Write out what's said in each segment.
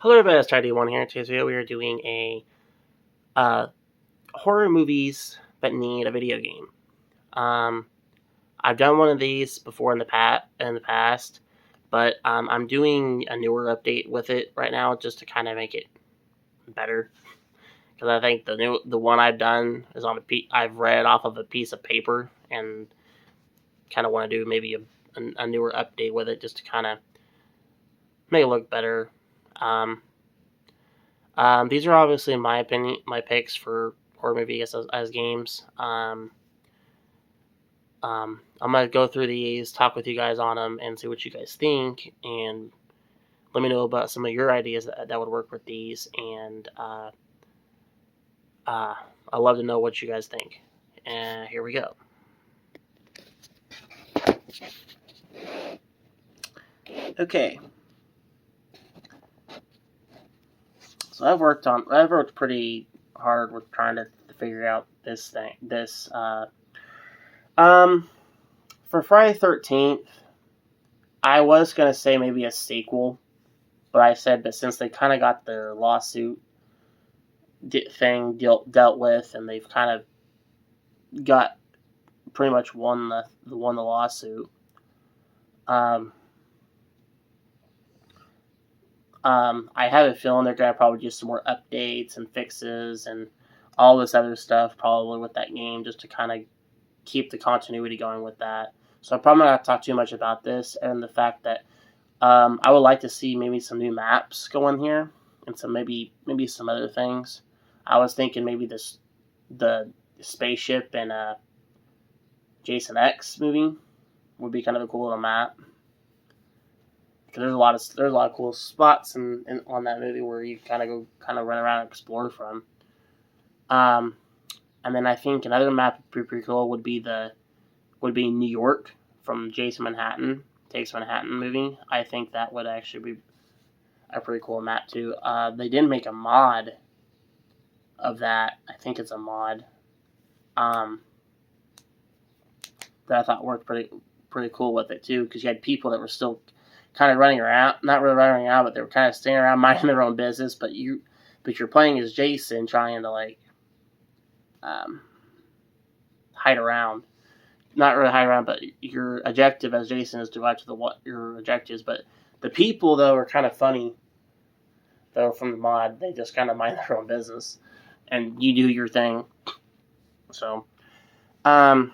Hello everybody, it's Tidy1 here. Today's video we are doing a uh, horror movies that need a video game. I've done one of these before in the past, but I'm doing a newer update with it right now just to kind of make it better. Because I think the one I've done is I've read off of a piece of paper and kind of want to do maybe a newer update with it just to kind of make it look better. These are obviously, in my opinion, my picks for horror movies as games. I'm going to go through these, talk with you guys on them, and see what you guys think, and let me know about some of your ideas that would work with these, and I'd love to know what you guys think. And here we go. Okay. So I've worked pretty hard with trying to figure out this thing. For Friday 13th, I was gonna say maybe a sequel, but I said, but since they kind of got their lawsuit thing dealt with, and they've kind of got pretty much won the lawsuit. I have a feeling they're going to probably do some more updates and fixes and all this other stuff probably with that game just to kind of keep the continuity going with that. So I'm probably not going to talk too much about this and the fact that I would like to see maybe some new maps go in here and some maybe some other things. I was thinking maybe the spaceship in Jason X movie would be kind of a cool little map. Because there's a lot of cool spots on that movie where you kind of run around and explore from. And then I think another map would be pretty cool would be New York from Jason Takes Manhattan movie. I think that would actually be a pretty cool map too. They did make a mod of that. I think it's a mod. That I thought worked pretty cool with it too, because you had people that were still kind of running around, not really running around, but they were kind of staying around minding their own business, but you're playing as Jason trying to hide around. Not really hide around, but your objective as Jason is to watch your objectives, but the people though are kind of funny though from the mod. They just kind of mind their own business and you do your thing. So we're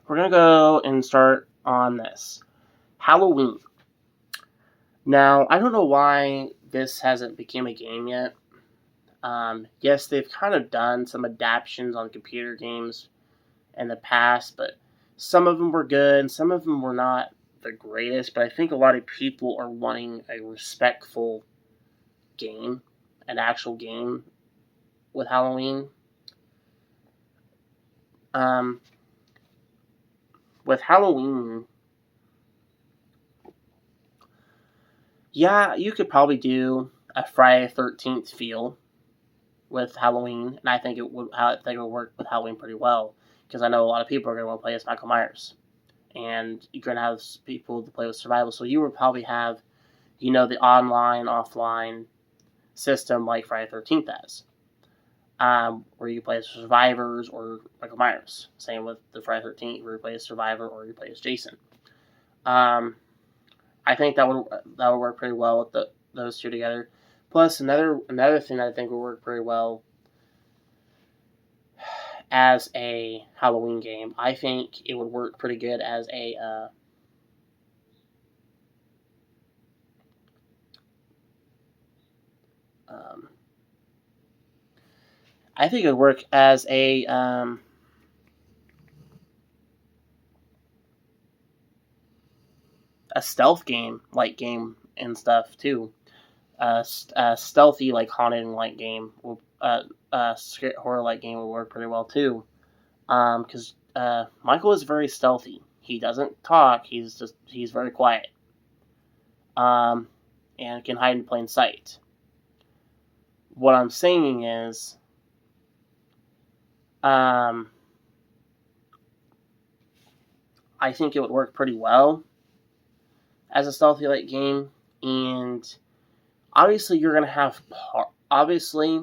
gonna go and start on this. Halloween. Now, I don't know why this hasn't become a game yet. Yes, they've kind of done some adaptations on computer games in the past, but some of them were good, and some of them were not the greatest, but I think a lot of people are wanting a respectful game, an actual game with Halloween. With Halloween, yeah, you could probably do a Friday the 13th feel with Halloween, and I think it would work with Halloween pretty well, because I know a lot of people are going to want to play as Michael Myers, and you're going to have people to play with survival, so you would probably have, the online, offline system like Friday the 13th has, where you play as survivors or Michael Myers. Same with the Friday the 13th, where you play as survivor or you play as Jason. I think that would work pretty well with those two together. Plus, another thing that I think would work pretty well as a Halloween game, I think it would work pretty good as a I think it would work as a stealth game and stuff too. Stealthy haunted game horror game will work pretty well too. Because Michael is very stealthy. He doesn't talk. He's very quiet. And can hide in plain sight. What I'm saying is, I think it would work pretty well as a stealthy game, and obviously you're going to have obviously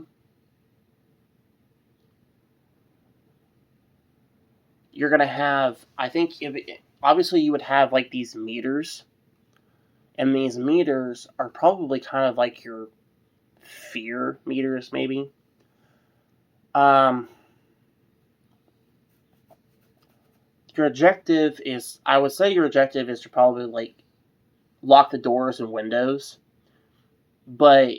you're going to have, I think, obviously you would have like these meters, and these meters are probably kind of like your fear meters, maybe. Your objective is, I would say your objective is to probably like lock the doors and windows. But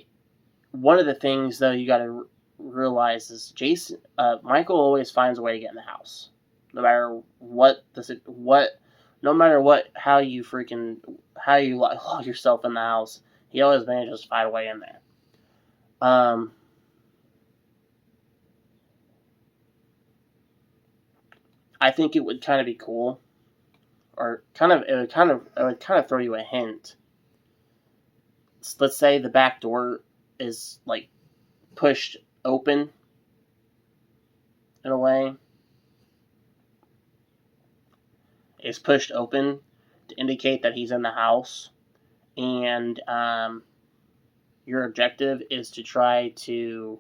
one of the things though you got to realize is Michael always finds a way to get in the house, no matter no matter what, how you lock yourself in the house. He always manages to find a way in there. I think it would kind of be cool, or it would kind of throw you a hint. Let's say the back door is like pushed open in a way. It's pushed open to indicate that he's in the house, and your objective is to try to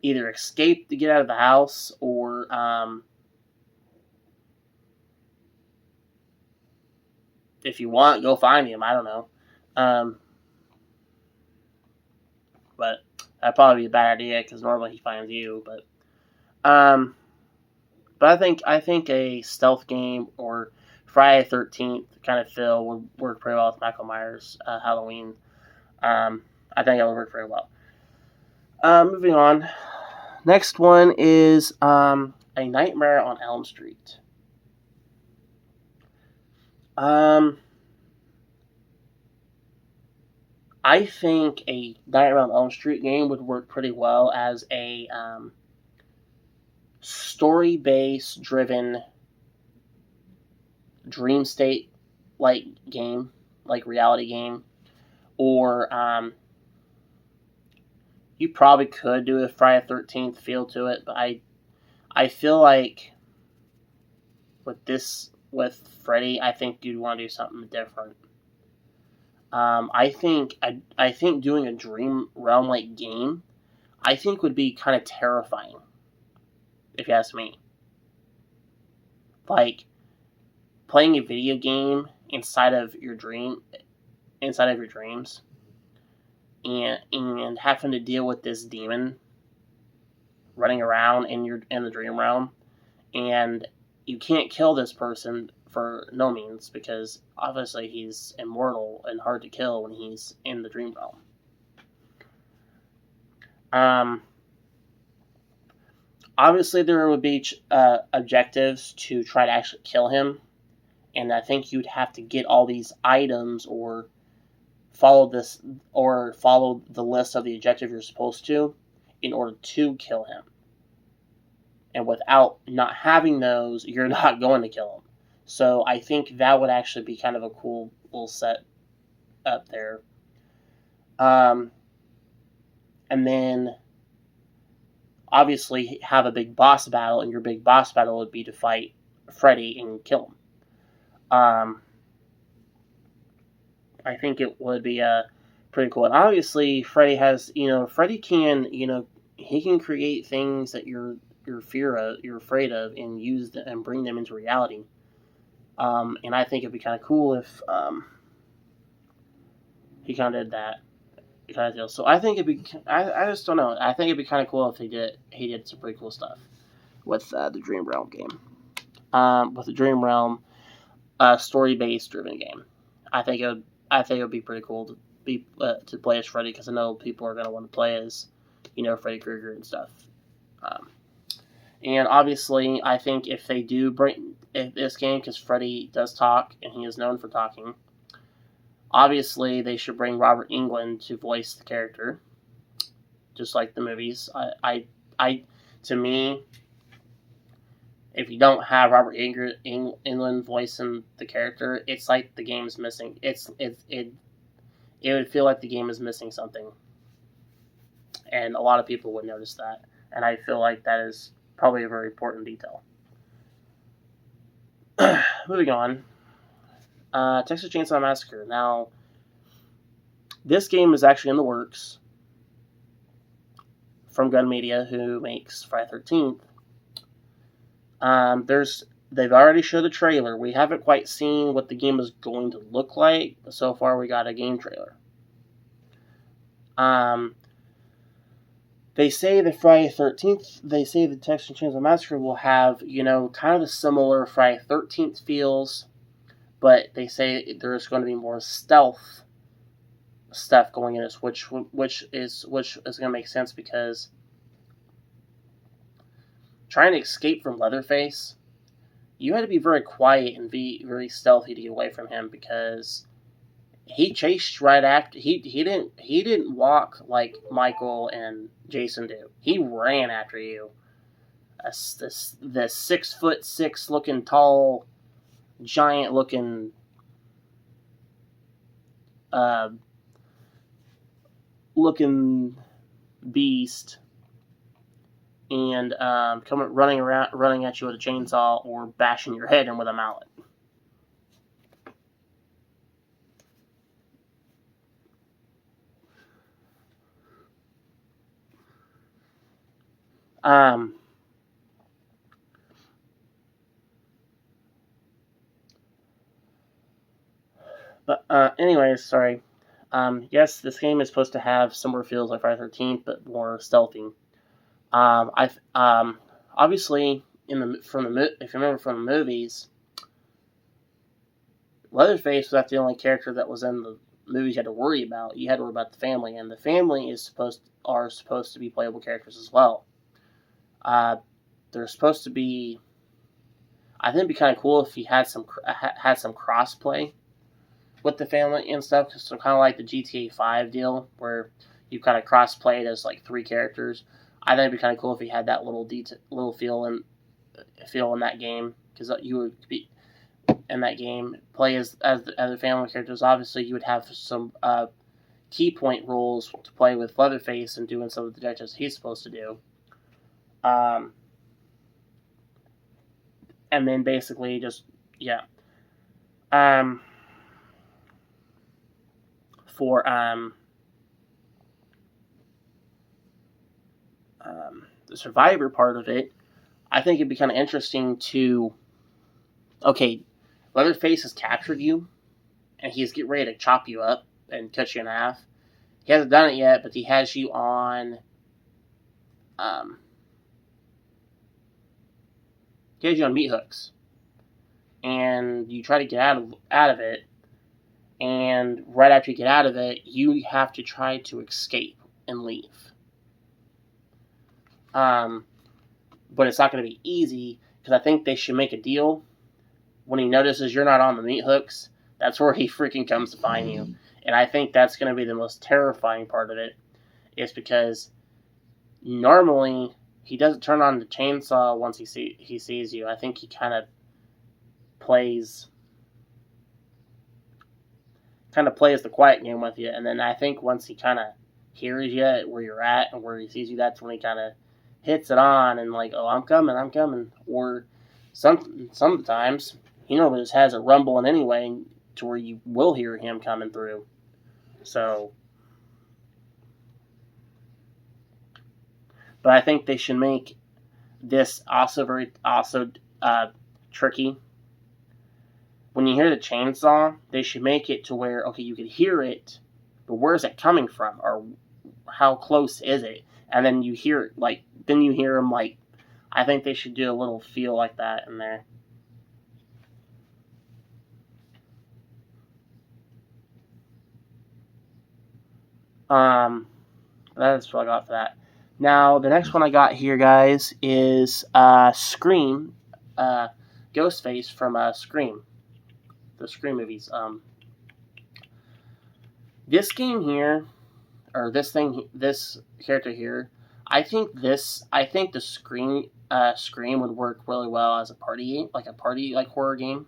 either escape to get out of the house, or if you want, go find him. I don't know. But that'd probably be a bad idea because normally he finds you. But I think a stealth game or Friday the 13th kind of feel would work pretty well with Michael Myers' Halloween. I think it would work very well. Moving on. Next one is A Nightmare on Elm Street. I think a Nightmare on Elm Street game would work pretty well as a story-based driven dream state like game, like reality game, or you probably could do a Friday the 13th feel to it, but I feel like with Freddy, I think you'd want to do something different. I think doing a Dream Realm like game, I think would be kind of terrifying, if you ask me. Like playing a video game inside of your dreams, and having to deal with this demon running around in the dream realm, and you can't kill this person for no means, because obviously he's immortal and hard to kill when he's in the dream realm. Obviously there would be objectives to try to actually kill him, and I think you'd have to get all these items or follow the list of the objective you're supposed to in order to kill him. And without not having those, you're not going to kill him. So I think that would actually be kind of a cool little set up there. And then obviously have a big boss battle, and your big boss battle would be to fight Freddy and kill him. I think it would be pretty cool. And obviously Freddy can, he can create things that you're afraid of, and use them and bring them into reality. And I think it'd be kind of cool if he kind of did that kind of deal. So I think it'd be, I just don't know. I think it'd be kind of cool if he did some pretty cool stuff with the Dream Realm game. With the Dream Realm story-based driven game. I think it would be pretty cool to play as Freddy, because I know people are going to want to play as, Freddy Krueger and stuff. And obviously, I think if they do bring this game, because Freddy does talk, and he is known for talking, obviously they should bring Robert Englund to voice the character, just like the movies. To me, if you don't have Robert Englund voicing the character, it's like the game's missing. It would feel like the game is missing something, and a lot of people would notice that. And I feel like that is probably a very important detail. Moving on. Texas Chainsaw Massacre. Now, This game is actually in the works from Gun Media, who makes Friday the 13th. They've already showed a trailer. We haven't quite seen what the game is going to look like, but so far we got a game trailer. They say the Friday the 13th, they say the Texas Chainsaw Massacre will have, kind of a similar Friday the 13th feels, but they say there's going to be more stealth stuff going in this, which is going to make sense because trying to escape from Leatherface, you had to be very quiet and be very stealthy to get away from him because he chased right after. He didn't walk like Michael and Jason do. He ran after you. The 6'6" looking tall, giant looking looking beast, and running at you with a chainsaw or bashing your head in with a mallet. Anyways, sorry. Yes, this game is supposed to have similar feels like Friday the 13th, but more stealthy. Obviously, if you remember from the movies, Leatherface was not the only character that was in the movies you had to worry about. You had to worry about the family, and the family are supposed to be playable characters as well. They're supposed to be. I think it'd be kind of cool if you had some crossplay with the family and stuff, so kind of like the GTA 5 deal where you kind of cross-played as like 3 characters. I think it'd be kind of cool if you had that little feel in that game, because you would be in that game play as the family characters. Obviously, you would have some key point roles to play with Leatherface and doing some of the detectives he's supposed to do. And then basically just for the survivor part of it, I think it'd be kind of interesting to. Okay, Leatherface has captured you, and he's getting ready to chop you up and cut you in half. He hasn't done it yet, but he has you on. He has you on meat hooks, and you try to get out of it. And right after you get out of it, you have to try to escape and leave. But it's not going to be easy, because I think they should make a deal. When he notices you're not on the meat hooks, that's where he freaking comes to find you. And I think that's going to be the most terrifying part of it, is because normally he doesn't turn on the chainsaw once he sees you. I think he kind of plays the quiet game with you, and then I think once he kind of hears you where you're at and where he sees you, that's when he kind of hits it on and like, oh, I'm coming. Or sometimes he normally just has it rumbling anyway to where you will hear him coming through. So, but I think they should make this also tricky. When you hear the chainsaw, they should make it to where, okay, you can hear it, but where is it coming from? Or how close is it? And then you hear it, him, I think they should do a little feel like that in there. That's what I got for that. Now, the next one I got here, guys, is Scream, Ghostface from Scream. The Scream movies. This game here, or this character here, I think the Scream would work really well as a party horror game.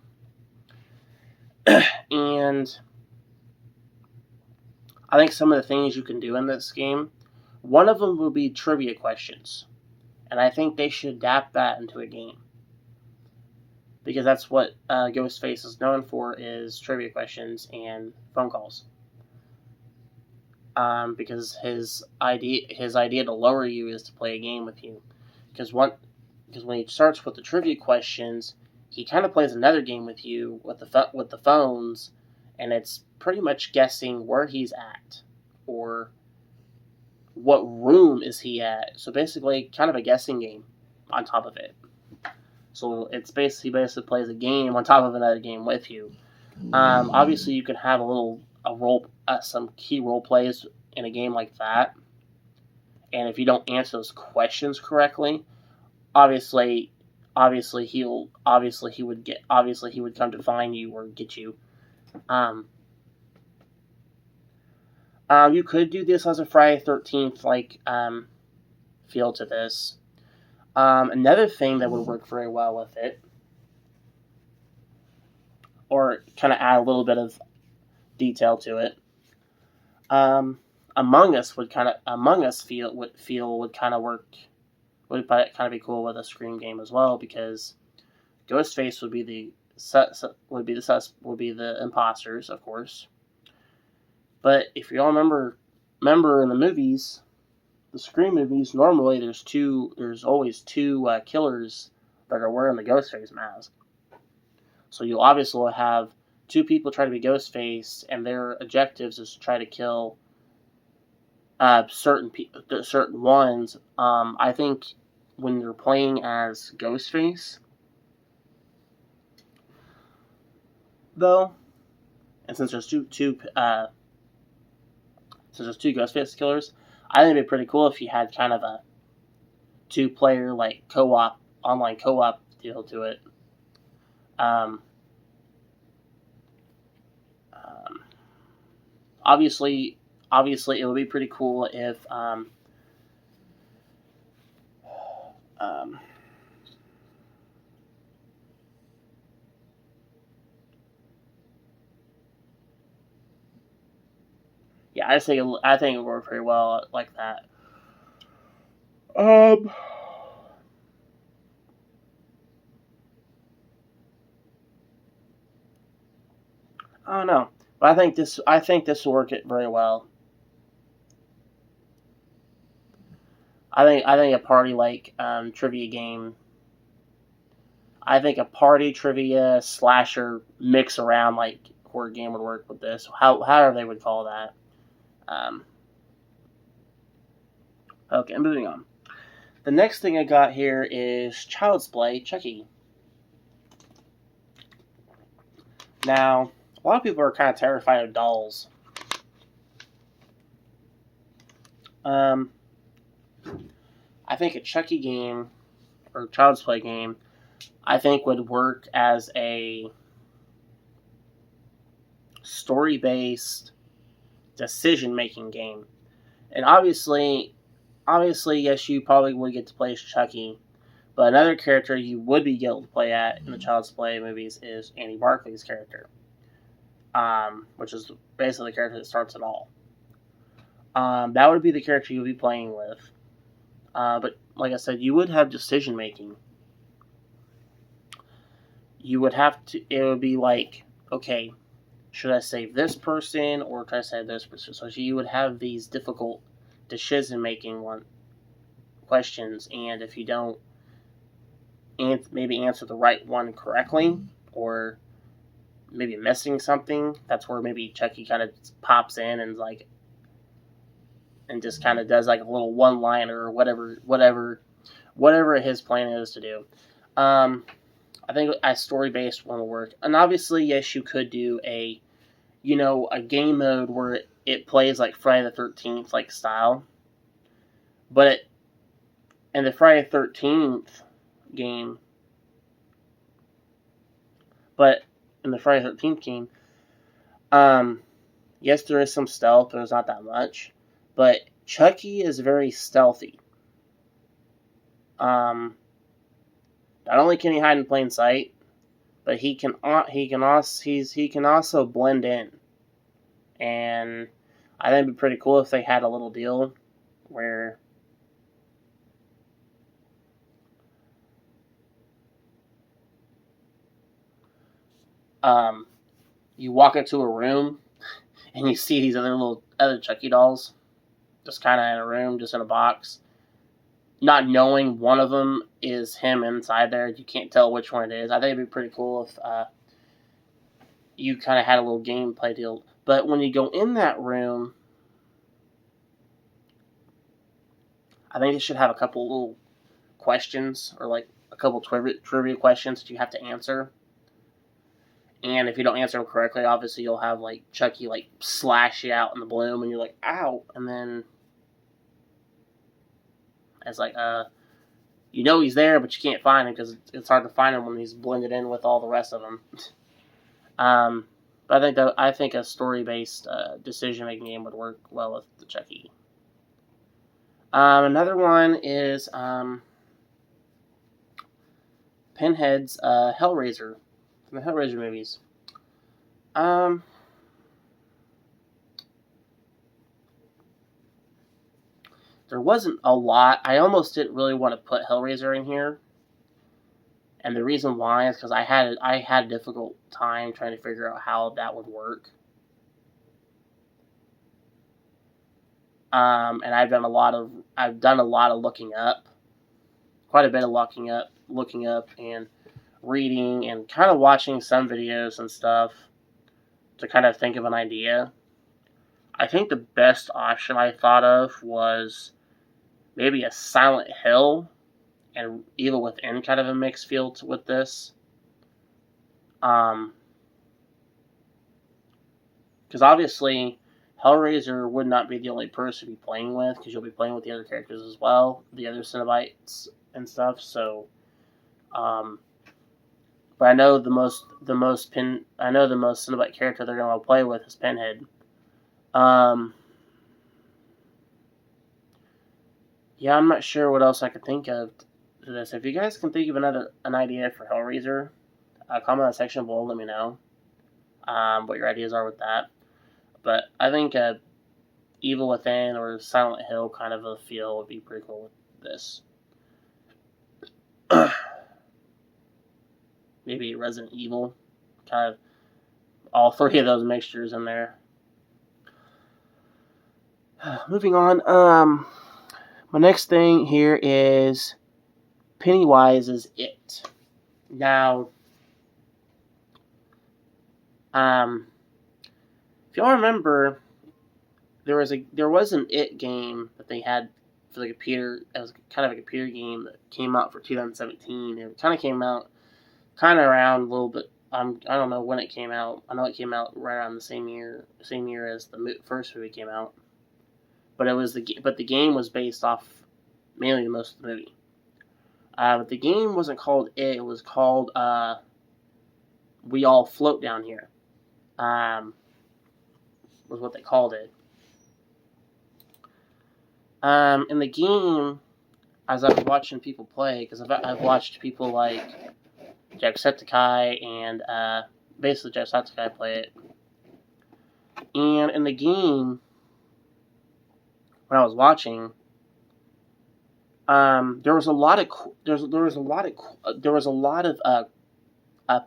And I think some of the things you can do in this game, one of them will be trivia questions, and I think they should adapt that into a game. Because that's what Ghostface is known for, is trivia questions and phone calls. because his idea to lure you is to play a game with you. Because when he starts with the trivia questions, he kind of plays another game with you with the phones, and it's pretty much guessing where he's at or what room is he at. So basically, kind of a guessing game on top of it. So it's basically plays a game on top of another game with you. Obviously, you can have some key role plays in a game like that, and if you don't answer those questions correctly, obviously he would come to find you or get you. You could do this as a Friday 13th feel to this. Another thing that would work very well with it, or kind of add a little bit of detail to it. Among Us would kind of work. Would kind of be cool with a Scream game as well, because Ghostface would be the imposters, of course. But if you all remember in the movies, the Scream movies, normally there's always two killers that are wearing the Ghostface mask. So you obviously will have two people try to be Ghostface, and their objectives is to try to kill certain ones. I think when you're playing as Ghostface, though, and since there's two Ghostface killers, I think it'd be pretty cool if you had kind of a 2-player online co-op deal to it. Obviously, it would be pretty cool if yeah, I think it would work very well like that. I don't know, but I think this will work it very well. I think a party trivia game. I think a party trivia slasher mix around horror game would work with this. However they would call that. Okay, moving on. The next thing I got here is Child's Play Chucky. Now, a lot of people are kind of terrified of dolls. I think a Chucky game or Child's Play game, I think would work as a story-based decision-making game. And obviously, yes, you probably would get to play as Chucky, but another character you would be able to play in the Child's Play movies is Andy Barclay's character, which is basically the character that starts it all. That would be the character you'll be playing with. But like I said, you would have decision making. You would have to. It would be like, okay, should I save this person or should I save this person? So you would have these difficult decision making questions, and if you don't maybe answer the right one correctly, or maybe missing something, that's where maybe Chucky kind of pops in and just kind of does a little one-liner or whatever his plan is to do. I think a story-based one will work. And obviously, yes, you could do a game mode where it plays like Friday the 13th style. But in the Friday the 13th game, yes, there is some stealth, but there's not that much. But Chucky is very stealthy. Not only can he hide in plain sight, but he can also blend in. And I think it'd be pretty cool if they had a little deal where you walk into a room and you see these other Chucky dolls just kind of in a room, just in a box, not knowing one of them is him inside there. You can't tell which one it is. I think it'd be pretty cool if you kind of had a little gameplay deal. But when you go in that room, I think it should have a couple little questions, or like a couple trivia questions that you have to answer. And if you don't answer them correctly, obviously you'll have like Chucky like slash you out in the bloom, and you're like, ow, and then it's like, you know he's there, but you can't find him because it's hard to find him when he's blended in with all the rest of them. But I think a story-based decision-making game would work well with the Chucky. Another one is Pinheads, Hellraiser, from the Hellraiser movies. There wasn't a lot. I almost didn't really want to put Hellraiser in here. And the reason why is because I had a difficult time trying to figure out how that would work. And I've done a lot of looking up, quite a bit of looking up and reading and kind of watching some videos and stuff to kind of think of an idea. I think the best option I thought of was maybe a Silent Hill and Evil Within kind of a mixed feel with this. Because obviously Hellraiser would not be the only person to be playing with, because you'll be playing with the other characters as well, the other Cenobites and stuff. So, but I know the most Cenobite character they're going to play with is Pinhead. Yeah, I'm not sure what else I could think of to this. If you guys can think of an idea for Hellraiser, comment in the section below. Let me know what your ideas are with that. But I think Evil Within or Silent Hill kind of a feel would be pretty cool with this. Maybe Resident Evil, kind of all three of those mixtures in there. Moving on, my next thing here is Pennywise's It. Now, if y'all remember, there was an It game that they had for the computer as kind of a computer game that came out for 2017. It kind of came out around a little bit. I don't know when it came out. I know it came out right around the same year as the first movie came out. But the game was based off mainly most of the movie. But the game wasn't called It. It was called We All Float Down Here. Was what they called it. In the game, as I was watching people play, because I've watched people like Jacksepticeye and basically Jacksepticeye play it. And in the game, when I was watching, there was a lot of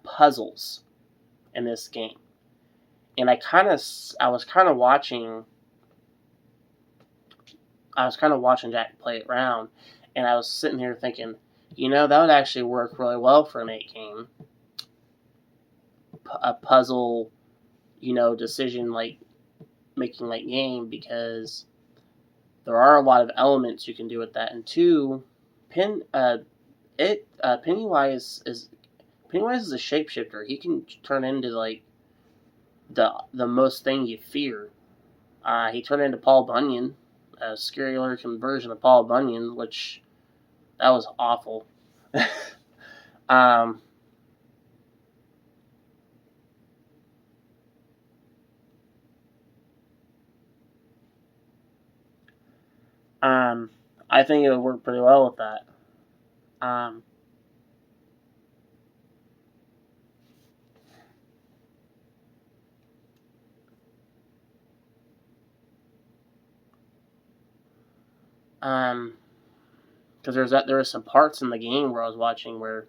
puzzles in this game, and I was kind of watching Jack play it around, and I was sitting here thinking, that would actually work really well for an 8 game, a puzzle, decision making game, because there are a lot of elements you can do with that. And 2, Pennywise is a shapeshifter. He can turn into the most thing you fear. He turned into Paul Bunyan, a scary looking version of Paul Bunyan, which that was awful. I think it would work pretty well with that. Because there were some parts in the game where I was watching where,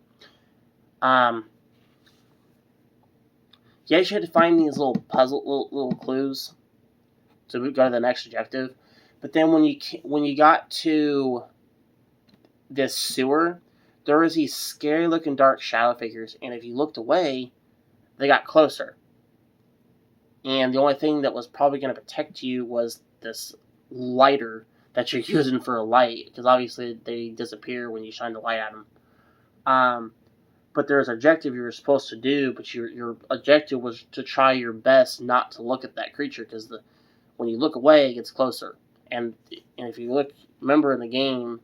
you actually had to find these little clues to go to the next objective. But then when you got to this sewer, there was these scary looking dark shadow figures, and if you looked away, they got closer. And the only thing that was probably going to protect you was this lighter that you're using for a light, because obviously they disappear when you shine the light at them. But there's an objective you were supposed to do, but your objective was to try your best not to look at that creature, because when you look away, it gets closer. And if you remember in the game,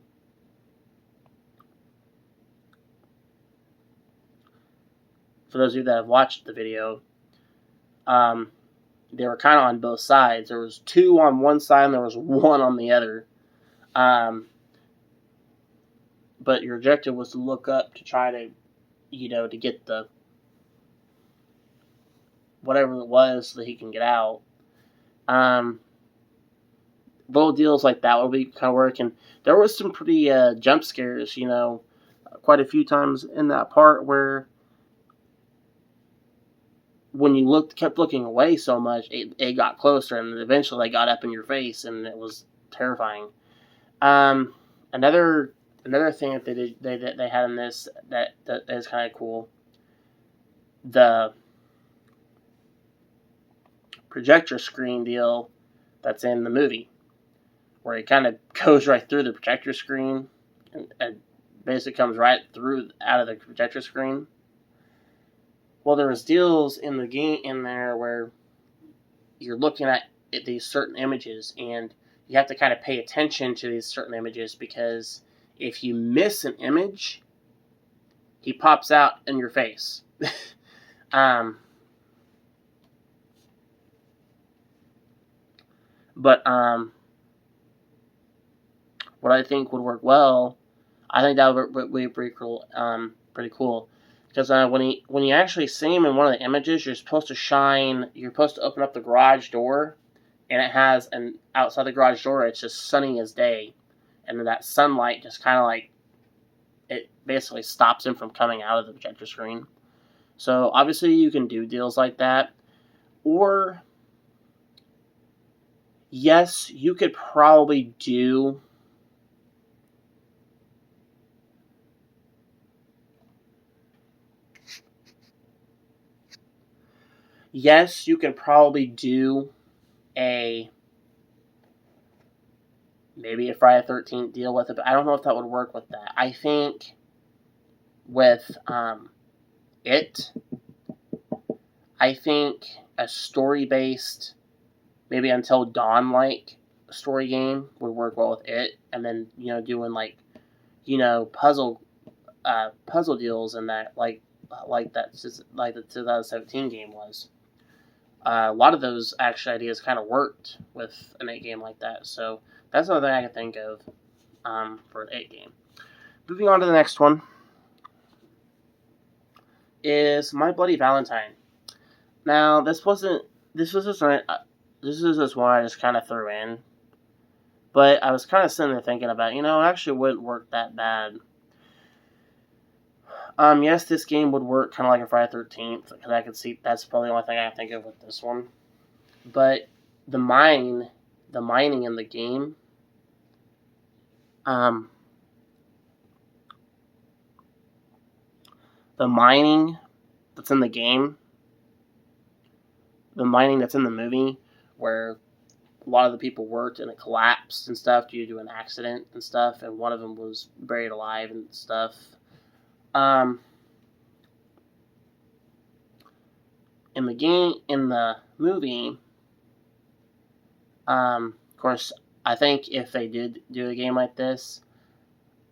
for those of you that have watched the video, they were kind of on both sides. There was 2 on one side and there was 1 on the other. But your objective was to look up to try to, to get the whatever it was so that he can get out. Little deals like that would be kind of working. There was some pretty jump scares, quite a few times in that part where when you kept looking away so much, it got closer, and eventually they got up in your face, and it was terrifying. Another thing that they had in this that is kind of cool, the projector screen deal that's in the movie, where it kind of goes right through the projector screen and basically comes right through out of the projector screen. Well, there was deals in the game in there where you're looking at these certain images, and you have to kind of pay attention to these certain images, because if you miss an image, he pops out in your face. But what I think would work well, I think that would be pretty cool. Because when you actually see him in one of the images, you're supposed to open up the garage door, and it has outside the garage door, it's just sunny as day, and then that sunlight just kind of it basically stops him from coming out of the projector screen. So obviously you can do deals like that, or yes, you could probably do maybe a Friday the 13th deal with it, but I don't know if that would work with that. I think with a story-based, maybe Until Dawn-like story game would work well with it, and then, doing puzzle deals in that, like the 2017 game was. A lot of those actual ideas kind of worked with an 8 game like that, so that's another thing I can think of for an 8 game. Moving on to the next one is My Bloody Valentine. Now, this was just one I just kind of threw in, but I was kind of sitting there thinking about, it actually wouldn't work that bad. Yes, this game would work kind of like a Friday the 13th, because I could see that's probably the only thing I can think of with this one. But the mining in the game, the mining that's in the game, the mining that's in the movie, where a lot of the people worked and it collapsed and stuff due to an accident and stuff, and one of them was buried alive and stuff. In the movie, of course, I think if they did do a game like this,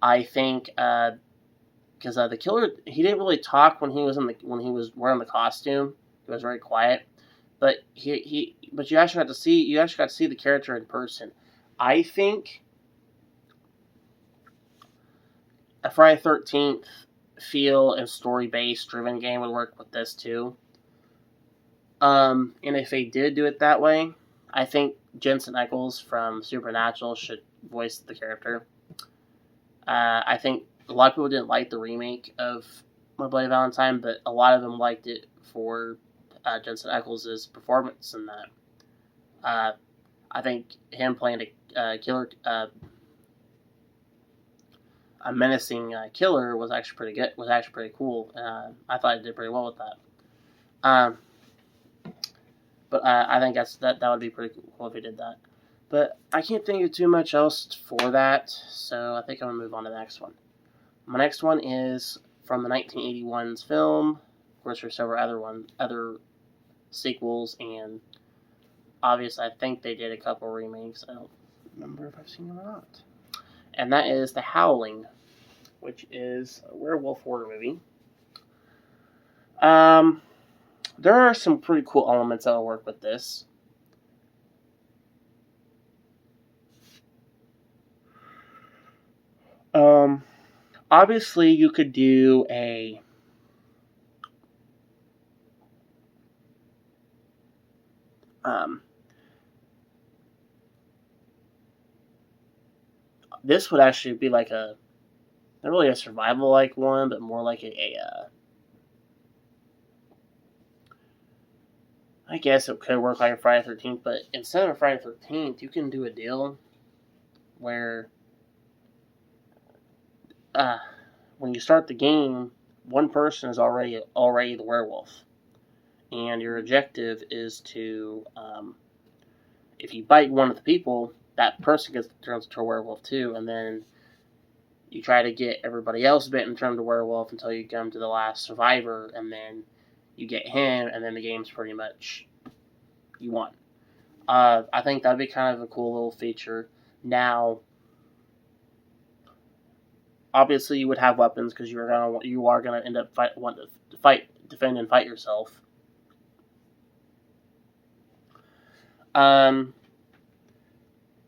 I think because the killer, he didn't really talk when he was wearing the costume. He was very quiet, but but you actually got to see the character in person. I think a Friday the 13th feel and story-based driven game would work with this too. And if they did do it that way, I think Jensen Ackles from Supernatural should voice the character. I think a lot of people didn't like the remake of My Bloody Valentine, but a lot of them liked it for Jensen Ackles' performance in that. I think him playing a killer, a menacing killer was actually pretty good. Was actually pretty cool. I thought he did pretty well with that. But I think that would be pretty cool if he did that. But I can't think of too much else for that, so I think I'm gonna move on to the next one. My next one is from the 1981's film. Of course, there's several other sequels, and obviously, I think they did a couple remakes. I don't remember if I've seen them or not. And that is The Howling, which is a werewolf horror movie. There are some pretty cool elements that will work with this. Obviously, you could do a this would actually be like not really a survival like one, but more like I guess it could work like a Friday the 13th, but instead of a Friday the 13th, you can do a deal where when you start the game, one person is already the werewolf, and your objective is to, if you bite one of the people, that person turns into a werewolf too, and then you try to get everybody else bitten and turn into a werewolf until you come to the last survivor, and then you get him, and then the game's pretty much you won. I think that'd be kind of a cool little feature. Now, obviously, you would have weapons because you are gonna end up wanting to defend and fight yourself.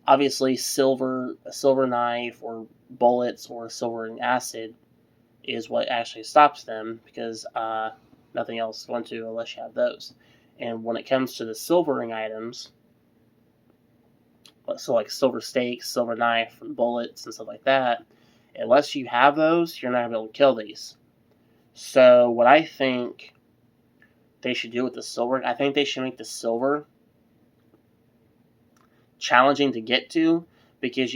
Obviously, a silver knife or bullets or silvering acid is what actually stops them because nothing else is going to unless you have those. And when it comes to the silvering items, so like silver stakes, silver knife, and bullets and stuff like that, unless you have those, you're not going to be able to kill these. So what I think they should do with the silver, I think they should make the silver challenging to get to because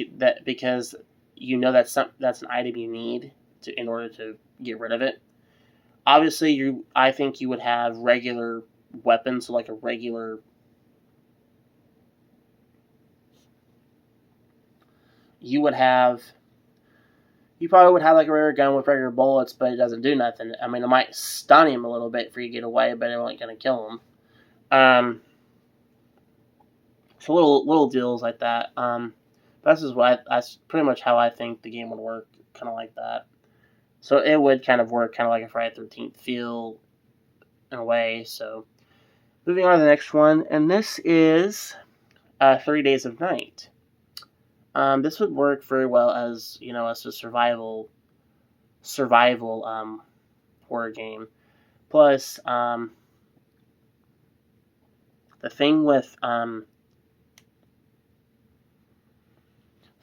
you know that's an item you need in order to get rid of it. Obviously, I think you would have regular weapons, so like a regular. You probably would have like a regular gun with regular bullets, but it doesn't do nothing. I mean, it might stun him a little bit for you to get away, but it ain't gonna kill him. So little deals like that. This is that's pretty much how I think the game would work, kind of like that. So it would kind of work, kind of like a Friday the 13th feel, in a way. So moving on to the next one, and this is 30 Days of Night. This would work very well as as a survival horror game. Plus, the thing with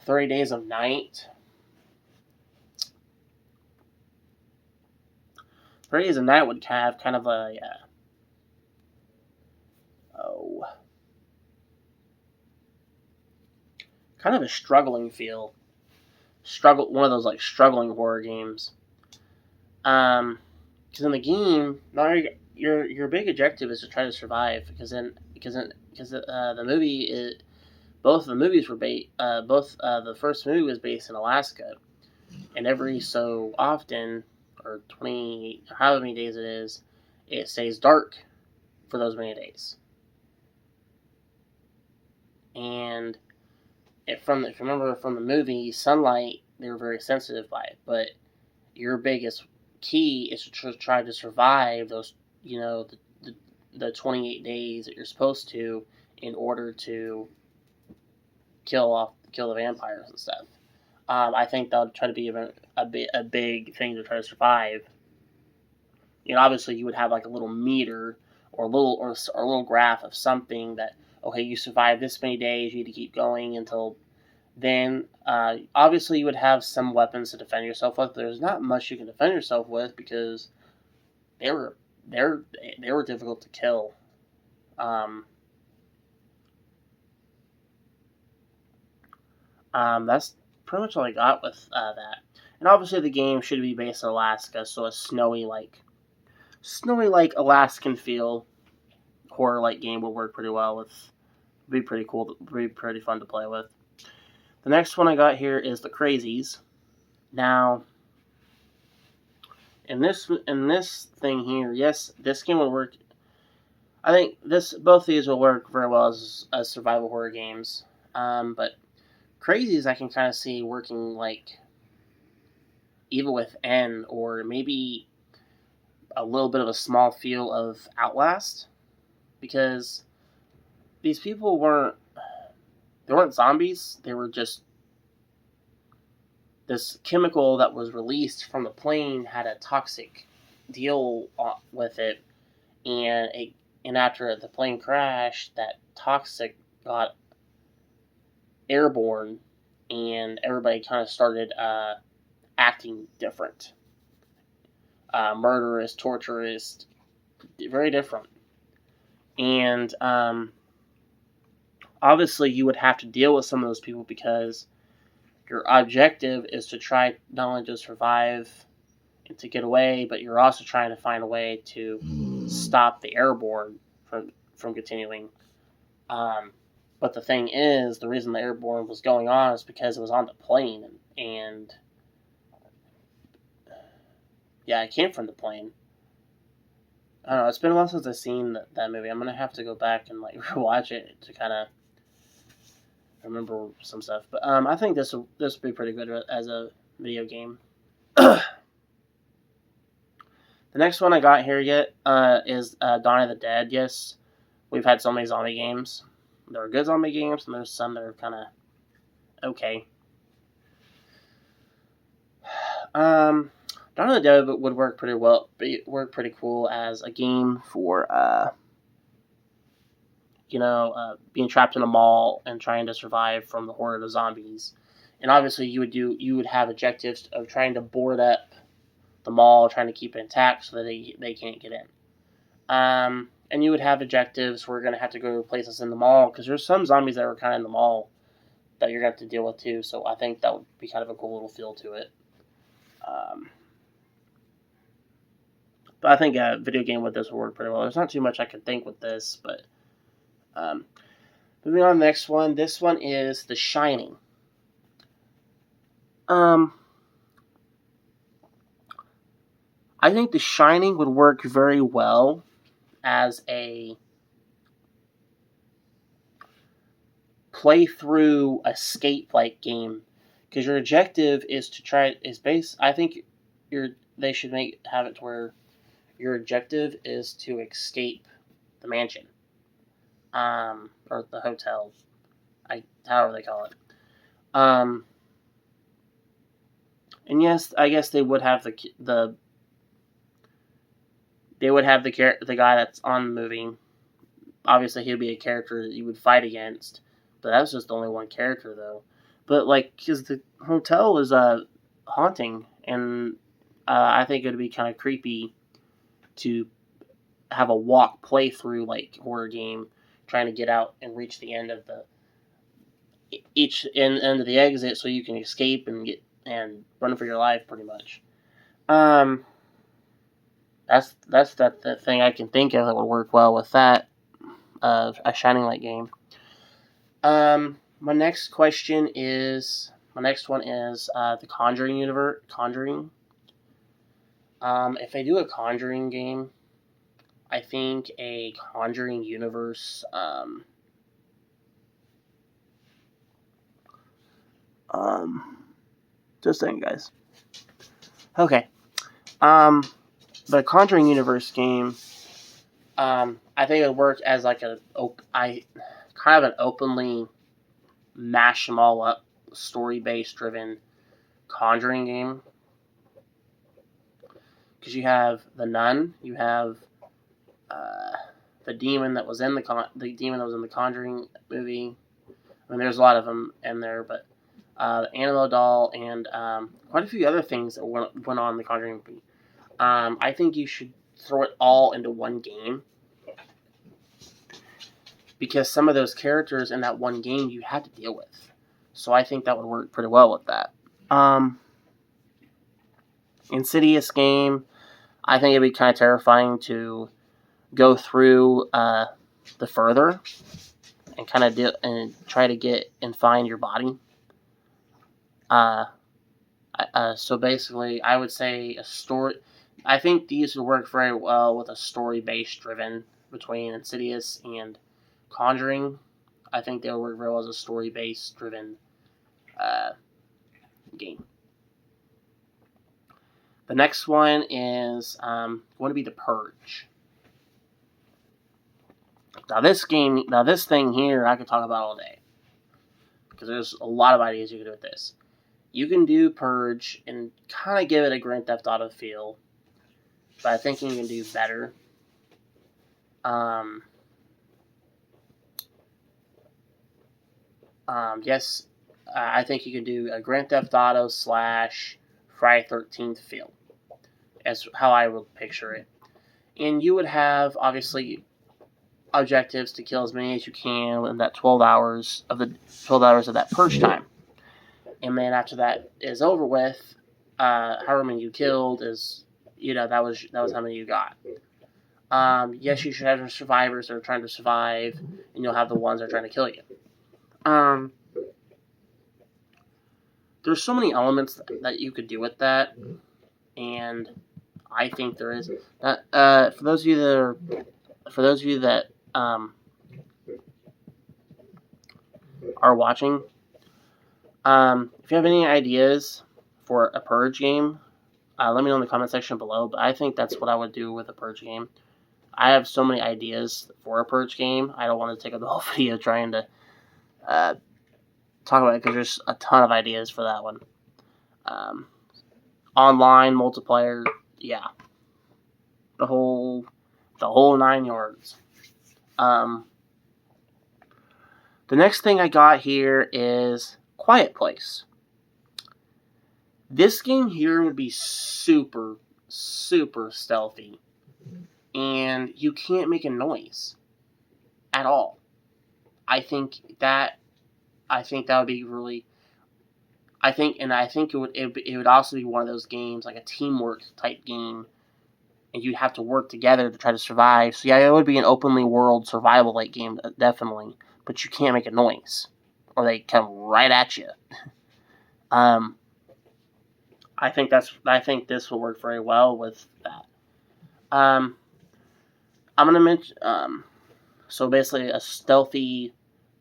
30 Days of Night. 30 Days of Night would have kind of a kind of a struggling feel. One of those like struggling horror games. Because in the game, your big objective is to try to survive. Because the movie both of the movies were the first movie was based in Alaska, and every so often, or 20, however many days it is, it stays dark for those many days. And if you remember from the movie, sunlight, they were very sensitive by it, but your biggest key is to try to survive those, the 28 days that you're supposed to in order to kill the vampires and stuff. I think that would try to be a big thing to try to survive. Obviously you would have like a little meter or a little graph of something that, okay, you survived this many days, you need to keep going until then. Obviously you would have some weapons to defend yourself with. There's not much you can defend yourself with because they were difficult to kill. That's pretty much all I got with that. And obviously the game should be based in Alaska, so a snowy like Alaskan feel horror like game would work pretty well with. Be pretty cool. Be pretty fun to play with. The next one I got here is the Crazies. Now, in this thing here, yes, this game will work. I think both of these will work very well as survival horror games. But Crazies I can kind of see working like Evil Within, or maybe a little bit of a small feel of Outlast, because these people weren't zombies. They were just this chemical that was released from the plane had a toxic deal with it, and after the plane crashed, that toxic got airborne, and everybody kind of started acting different, murderous, torturous, very different, and obviously you would have to deal with some of those people because your objective is to try not only to survive and to get away, but you're also trying to find a way to stop the airborne from continuing. But the thing is, the reason the airborne was going on is because it was on the plane, and yeah, it came from the plane. I don't know, it's been a while since I've seen that movie. I'm going to have to go back and like rewatch it to kind of remember some stuff. But I think this will be pretty good as a video game. The next one I got here is Dawn of the Dead. Yes, we've had so many zombie games. There are good zombie games, and there's some that are kind of okay. Dawn of the Dead would work pretty well. Work pretty cool as a game for being trapped in a mall and trying to survive from the horde of zombies. And obviously, you would have objectives of trying to board up the mall, trying to keep it intact so that they can't get in. And you would have objectives where you're going to have to go to places in the mall, because there's some zombies that are kind of in the mall that you're going to have to deal with too. So I think that would be kind of a cool little feel to it. But I think a video game with this will work pretty well. There's not too much I can think with this, but moving on to the next one. This one is The Shining. I think The Shining would work very well as a playthrough escape-like game, because your objective is to I think they should have it to where your objective is to escape the mansion, or the hotel, however they call it. And yes, I guess they would have the guy that's on the movie. Obviously, he'd be a character that you would fight against, but that's just only one character though. But because the hotel is haunting, and I think it'd be kind of creepy to have a walk playthrough like horror game, trying to get out and reach the end of end of the exit so you can escape and run for your life, pretty much. That's the thing I can think of that would work well with that of a Shining Light game. My next one is the Conjuring Universe. Conjuring. If they do a Conjuring game, I think a Conjuring Universe. Just saying, guys. Okay. The Conjuring Universe game, I think it would work as like kind of an openly mash them all up, story-based driven Conjuring game. Because you have the nun, you have the demon that was in the Conjuring movie. I mean, there's a lot of them in there, but the Annabelle doll and quite a few other things that went on in the Conjuring movie. I think you should throw it all into one game, because some of those characters in that one game you had to deal with. So I think that would work pretty well with that. Insidious game, I think it'd be kind of terrifying to go through the further and kind of and try to get and find your body. So basically, I would say a story. I think these would work very well with a story-based driven between Insidious and Conjuring. I think they would work very well as a story-based driven game. The next one is going to be The Purge. Now this thing here, I could talk about all day because there's a lot of ideas you can do with this. You can do Purge and kind of give it a Grand Theft Auto feel, but I think you can do better. Yes, I think you can do a Grand Theft Auto / Friday 13th feel. That's how I would picture it. And you would have, obviously, objectives to kill as many as you can in that 12 hours of that purge time. And then after that is over with, however many you killed is, that was how many you got. Yes, you should have your survivors that are trying to survive, and you'll have the ones that are trying to kill you. There's so many elements that you could do with that, and I think there is. For those of you that are watching, if you have any ideas for a Purge game, let me know in the comment section below. But I think that's what I would do with a Purge game. I have so many ideas for a Purge game. I don't want to take up the whole video trying to talk about it because there's a ton of ideas for that one. Online multiplayer, yeah, the whole 9 yards. The next thing I got here is Quiet Place. This game here would be super, super stealthy, and you can't make a noise at all. I think that would be really. I think it would also be one of those games, like a teamwork type game, and you'd have to work together to try to survive. So yeah, it would be an openly world survival like game, definitely, but you can't make a noise, or they come right at you. I think this will work very well with that. I'm gonna mention so basically a stealthy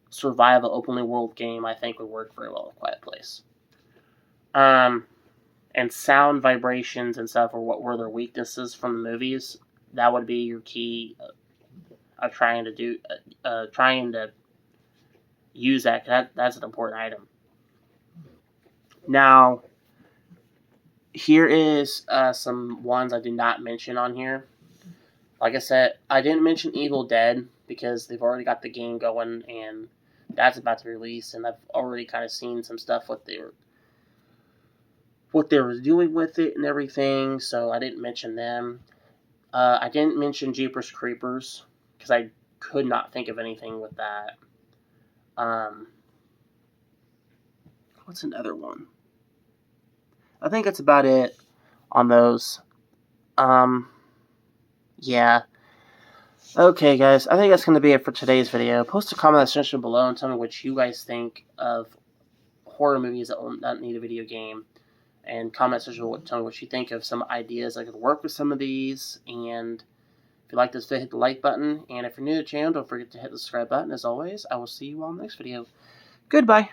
survival openly world game I think would work very well with Quiet Place. And sound vibrations and stuff, or what were their weaknesses from the movies, that would be your key of trying to use that. That's an important item. Now, here is some ones I did not mention on here. Like I said, I didn't mention Evil Dead because they've already got the game going, and that's about to be released, and I've already kind of seen some stuff what they were doing with it and everything, so I didn't mention them. I didn't mention Jeepers Creepers because I could not think of anything with that. What's another one? I think that's about it on those. Yeah. Okay, guys, I think that's going to be it for today's video. Post a comment section below and tell me what you guys think of horror movies that need a video game. And comment section tell me what you think of some ideas I could work with some of these. And if you like this video, hit the like button. And if you're new to the channel, don't forget to hit the subscribe button. As always, I will see you all in the next video. Goodbye.